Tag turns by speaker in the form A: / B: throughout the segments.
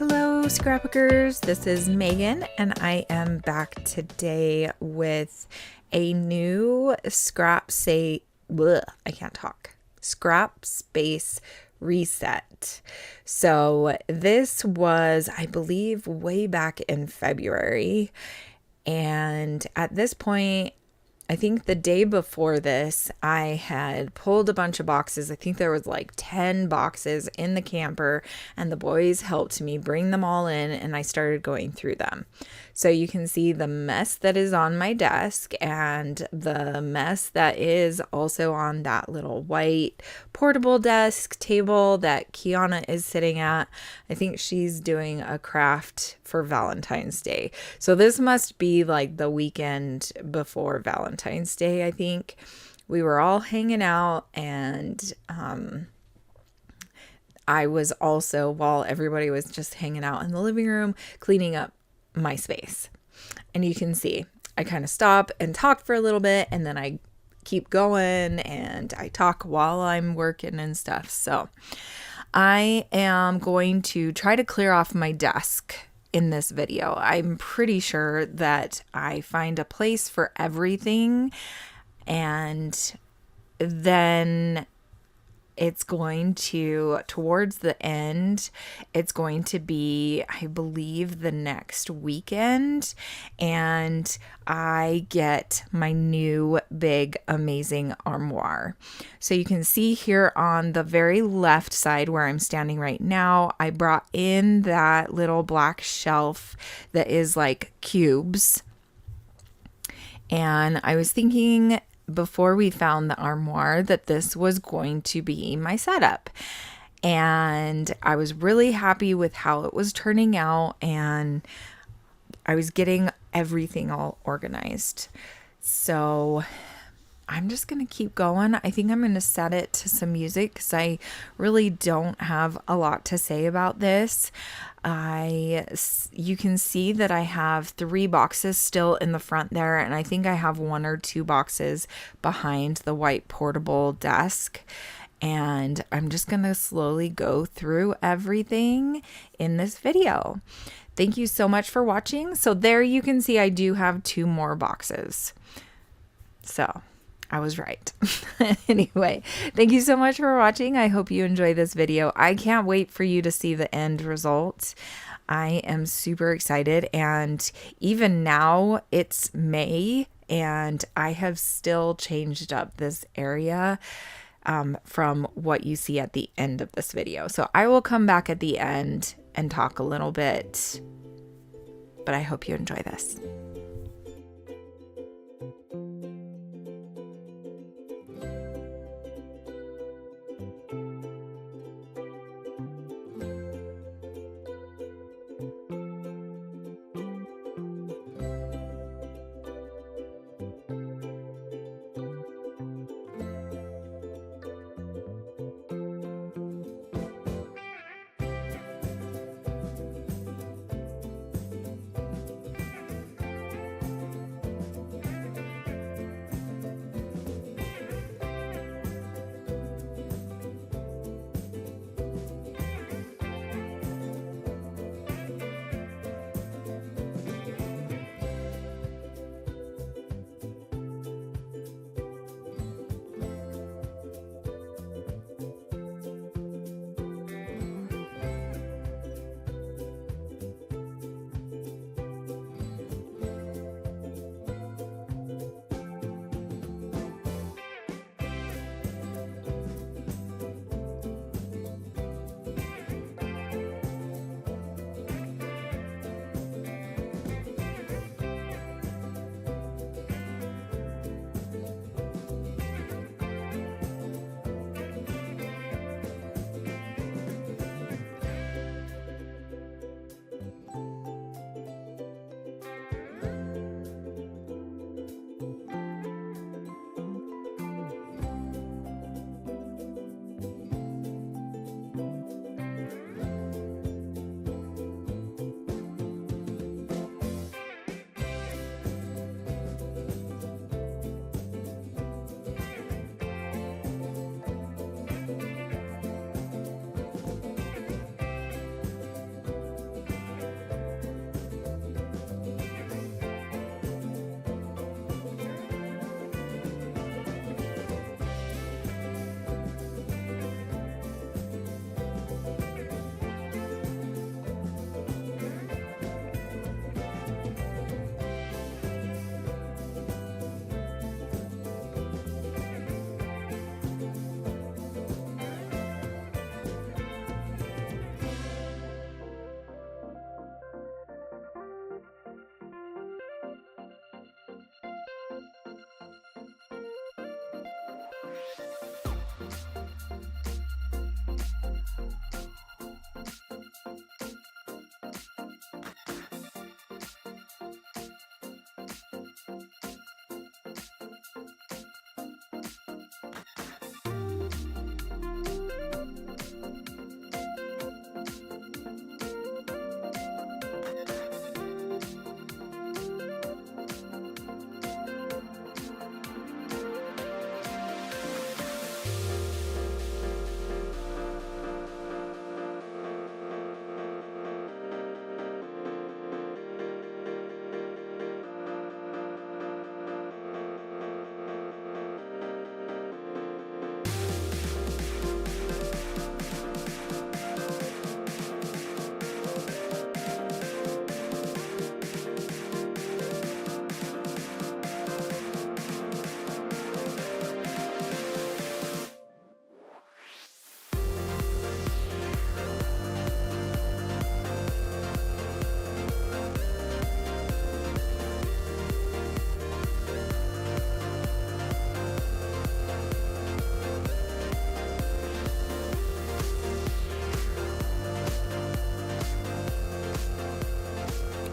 A: Hello, Scrapbookers. This is Megan, and I am back today with a new scrap space reset. So this was, I believe, way back in February. And at this point, I think the day before this, I had pulled a bunch of boxes. I think there was like 10 boxes in the camper, and the boys helped me bring them all in, and I started going through them. So you can see the mess that is on my desk and the mess that is also on that little white portable desk table that Kiana is sitting at. I think she's doing a craft for Valentine's Day. So this must be like the weekend before Valentine's Day, I think. We were all hanging out, and I was also, while everybody was just hanging out in the living room, cleaning up my space. And you can see I kind of stop and talk for a little bit, and then I keep going and I talk while I'm working and stuff. So I am going to try to clear off my desk in this video. I'm pretty sure that I find a place for everything, and then it's going to, towards the end, it's going to be, I believe, the next weekend, and I get my new big amazing armoire. So you can see here on the very left side where I'm standing right now, I brought in that little black shelf that is like cubes. And I was thinking, before we found the armoire, that this was going to be my setup. And I was really happy with how it was turning out, and I was getting everything all organized. So I'm just going to keep going. I think I'm going to set it to some music because I really don't have a lot to say about this. You can see that I have 3 boxes still in the front there, and I think I have 1 or 2 boxes behind the white portable desk. And I'm just going to slowly go through everything in this video. Thank you so much for watching. So there you can see I do have 2 more boxes. So I was right. Anyway, thank you so much for watching. I hope you enjoy this video. I can't wait for you to see the end result. I am super excited, and even now it's May, and I have still changed up this area from what you see at the end of this video. So I will come back at the end and talk a little bit, but I hope you enjoy this.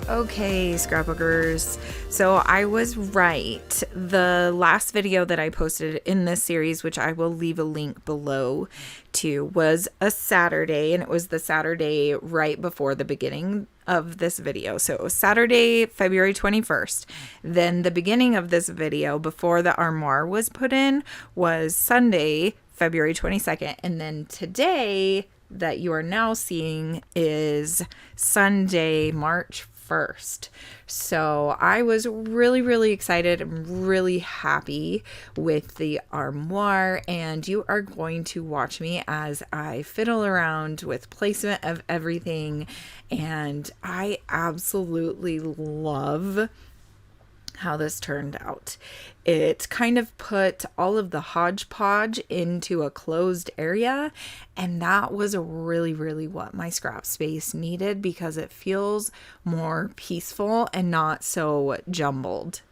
A: Okay, scrapbookers. So I was right. The last video that I posted in this series, which I will leave a link below to, was a Saturday, and it was the Saturday right before the beginning of this video. So it was Saturday, February 21st. Then the beginning of this video before the armoire was put in was Sunday, February 22nd. And then today that you are now seeing is Sunday, March 1st. So I was really excited. I'm really happy with the armoire, and you are going to watch me as I fiddle around with placement of everything. And I absolutely love how this turned out. It kind of put all of the hodgepodge into a closed area, and that was really what my scrap space needed, because it feels more peaceful and not so jumbled.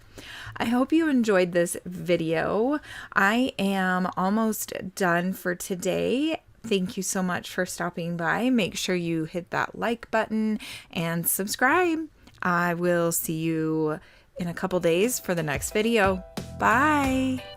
A: I hope you enjoyed this video. I am almost done for today. Thank you so much for stopping by. Make sure you hit that like button and subscribe. I will see you in a couple days for the next video. Bye.